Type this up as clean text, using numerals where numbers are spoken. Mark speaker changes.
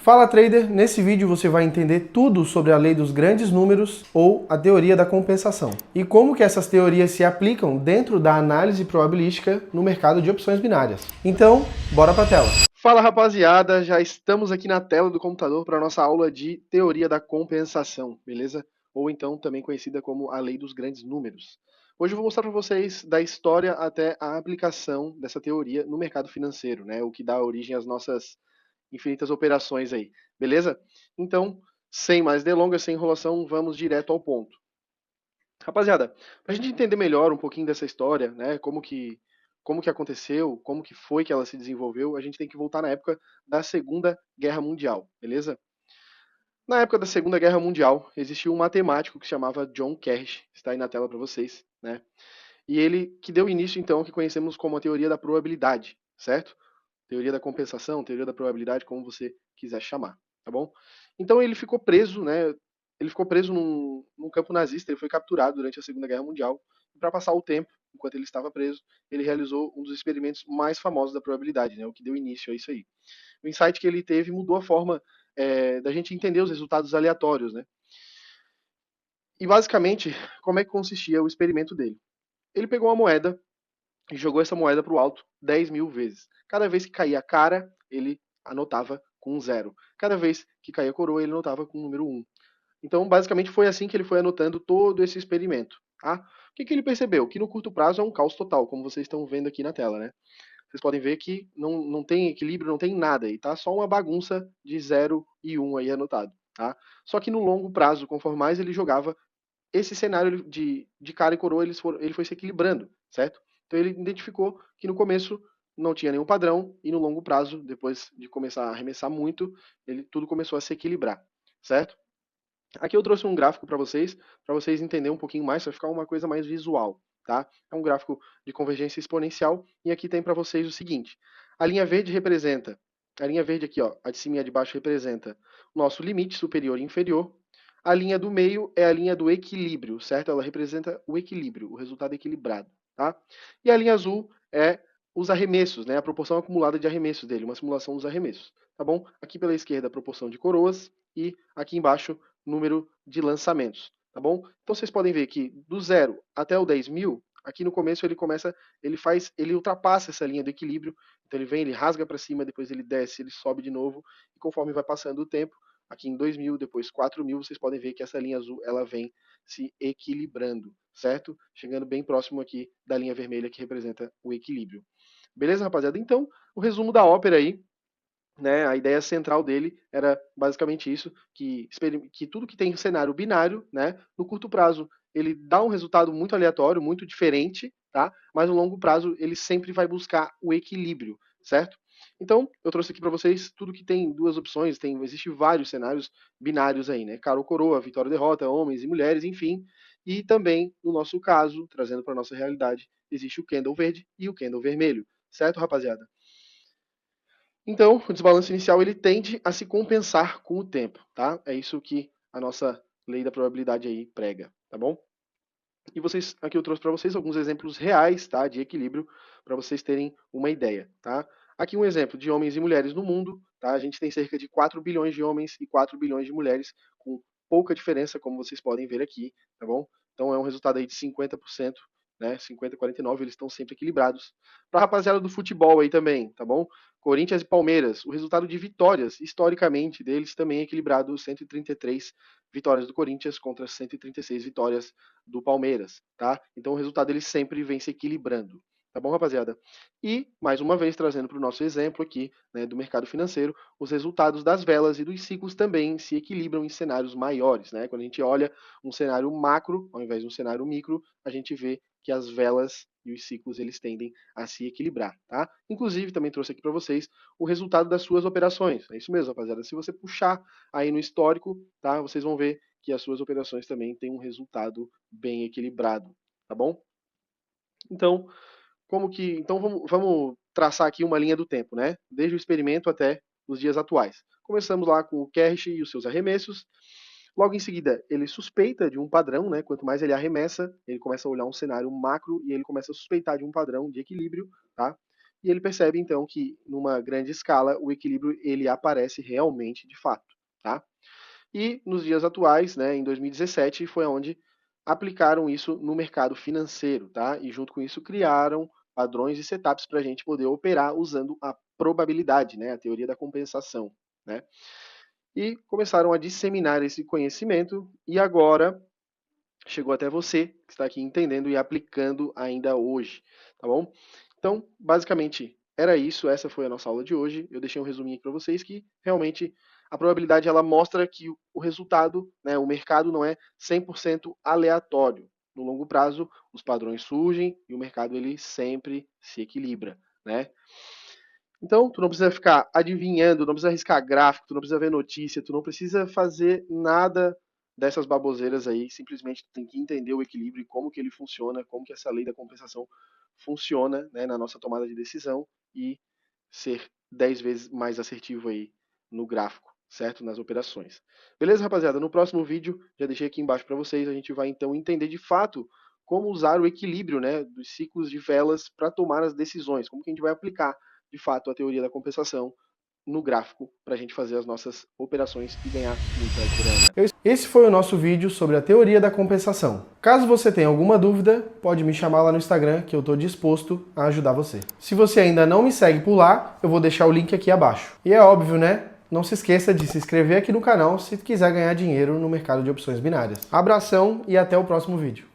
Speaker 1: Fala trader, nesse vídeo você vai entender tudo sobre a lei dos grandes números ou a teoria da compensação e como que essas teorias se aplicam dentro da análise probabilística no mercado de opções binárias. Então, bora pra tela. Fala rapaziada, já estamos aqui na tela do computador para a nossa aula de teoria da compensação, beleza? Ou então também conhecida como a lei dos grandes números. Hoje eu vou mostrar para vocês da história até a aplicação dessa teoria no mercado financeiro, né? O que dá origem às nossas infinitas operações aí, beleza? Então, sem mais delongas, sem enrolação, vamos direto ao ponto. Rapaziada, para a gente entender melhor um pouquinho dessa história, né, como que aconteceu, como que foi que ela se desenvolveu, a gente tem que voltar na época da Segunda Guerra Mundial, beleza? Na época da Segunda Guerra Mundial, existiu um matemático que se chamava John Kersh, está aí na tela para vocês, né? E ele que deu início então ao que conhecemos como a teoria da probabilidade, certo? Teoria da compensação, teoria da probabilidade, como você quiser chamar, tá bom? Então ele ficou preso, né? Ele ficou preso num campo nazista, ele foi capturado durante a Segunda Guerra Mundial. E para passar o tempo, enquanto ele estava preso, ele realizou um dos experimentos mais famosos da probabilidade, né? O que deu início a isso aí. O insight que ele teve mudou a forma da gente entender os resultados aleatórios, né? E basicamente, como é que consistia o experimento dele? Ele pegou uma moeda e jogou essa moeda para o alto 10.000 vezes. Cada vez que caía a cara, ele anotava com um zero. Cada vez que caía a coroa, ele anotava com o número 1. Então, basicamente, foi assim que ele foi anotando todo esse experimento. Tá? O que ele percebeu? Que no curto prazo é um caos total, como vocês estão vendo aqui na tela. Né? Vocês podem ver que não tem equilíbrio, não tem nada. E tá só uma bagunça de 0 e 1 aí anotado. Tá? Só que no longo prazo, conforme mais ele jogava, esse cenário de cara e coroa ele foi se equilibrando, certo? Então ele identificou que no começo não tinha nenhum padrão e no longo prazo, depois de começar a arremessar muito, tudo começou a se equilibrar, certo? Aqui eu trouxe um gráfico para vocês entenderem um pouquinho mais, vai ficar uma coisa mais visual, tá? É um gráfico de convergência exponencial e aqui tem para vocês o seguinte: a linha verde representa, a linha verde aqui, ó, a de cima e a de baixo representa o nosso limite superior e inferior. A linha do meio é a linha do equilíbrio, certo? Ela representa o equilíbrio, o resultado equilibrado, tá? E a linha azul é os arremessos, né? A proporção acumulada de arremessos dele, uma simulação dos arremessos, tá bom? Aqui pela esquerda a proporção de coroas e aqui embaixo número de lançamentos, tá bom? Então vocês podem ver que do 0 até o 10.000, aqui no começo ele ultrapassa essa linha do equilíbrio, então ele vem, ele rasga para cima, depois ele desce, ele sobe de novo, e conforme vai passando o tempo, aqui em 2.000, depois 4.000, vocês podem ver que essa linha azul, ela vem se equilibrando, certo? Chegando bem próximo aqui da linha vermelha que representa o equilíbrio. Beleza, rapaziada? Então, o resumo da ópera aí, né, a ideia central dele era basicamente isso, que tudo que tem cenário binário, né, no curto prazo, ele dá um resultado muito aleatório, muito diferente, tá? Mas no longo prazo ele sempre vai buscar o equilíbrio, certo? Então, eu trouxe aqui para vocês tudo que tem duas opções, existe vários cenários binários aí, né? Cara ou coroa, vitória ou derrota, homens e mulheres, enfim. E também, no nosso caso, trazendo para nossa realidade, existe o candle verde e o candle vermelho, certo, rapaziada? Então, o desbalanço inicial ele tende a se compensar com o tempo, tá? É isso que a nossa lei da probabilidade aí prega, tá bom? E vocês, aqui eu trouxe para vocês alguns exemplos reais, tá, de equilíbrio, para vocês terem uma ideia, tá? Aqui um exemplo de homens e mulheres no mundo, tá? A gente tem cerca de 4 bilhões de homens e 4 bilhões de mulheres, com pouca diferença, como vocês podem ver aqui, tá bom? Então é um resultado aí de 50%, né? 50 a 49, eles estão sempre equilibrados. Para a rapaziada do futebol aí também, tá bom? Corinthians e Palmeiras, o resultado de vitórias, historicamente, deles também é equilibrado, 133 vitórias do Corinthians contra 136 vitórias do Palmeiras, tá? Então o resultado ele sempre vem se equilibrando, tá bom, rapaziada? E, mais uma vez, trazendo para o nosso exemplo aqui, né, do mercado financeiro, os resultados das velas e dos ciclos também se equilibram em cenários maiores, né? Quando a gente olha um cenário macro, ao invés de um cenário micro, a gente vê que as velas e os ciclos eles tendem a se equilibrar, tá? Inclusive, também trouxe aqui para vocês o resultado das suas operações. É isso mesmo, rapaziada. Se você puxar aí no histórico, tá? Vocês vão ver que as suas operações também têm um resultado bem equilibrado, tá bom? Então, vamos traçar aqui uma linha do tempo, né? Desde o experimento até os dias atuais. Começamos lá com o Kersh e os seus arremessos. Logo em seguida, ele suspeita de um padrão, né? Quanto mais ele arremessa, ele começa a olhar um cenário macro e ele começa a suspeitar de um padrão de equilíbrio, tá? e ele percebe então que numa grande escala o equilíbrio ele aparece realmente de fato, tá? E nos dias atuais, né, em 2017, foi onde aplicaram isso no mercado financeiro, tá? E junto com isso criaram padrões e setups para a gente poder operar usando a probabilidade, né, a teoria da compensação, né? E começaram a disseminar esse conhecimento e agora chegou até você que está aqui entendendo e aplicando ainda hoje, tá bom? Então, basicamente, era isso, essa foi a nossa aula de hoje. Eu deixei um resuminho aqui para vocês que realmente a probabilidade ela mostra que o resultado, né, o mercado não é 100% aleatório. No longo prazo, os padrões surgem e o mercado ele sempre se equilibra, né? Então, tu não precisa ficar adivinhando, não precisa arriscar gráfico, tu não precisa ver notícia, tu não precisa fazer nada dessas baboseiras aí, simplesmente tu tem que entender o equilíbrio e como que ele funciona, como que essa lei da compensação funciona, né, na nossa tomada de decisão e ser 10 vezes mais assertivo aí no gráfico, certo? Nas operações. Beleza, rapaziada? No próximo vídeo, já deixei aqui embaixo para vocês, a gente vai então entender de fato como usar o equilíbrio, né, dos ciclos de velas para tomar as decisões, como que a gente vai aplicar de fato a teoria da compensação no gráfico para a gente fazer as nossas operações e ganhar muita grana. Esse foi o nosso vídeo sobre a teoria da compensação. Caso você tenha alguma dúvida, pode me chamar lá no Instagram que eu estou disposto a ajudar você. Se você ainda não me segue por lá, eu vou deixar o link aqui abaixo. E é óbvio, né? Não se esqueça de se inscrever aqui no canal se quiser ganhar dinheiro no mercado de opções binárias. Abração e até o próximo vídeo.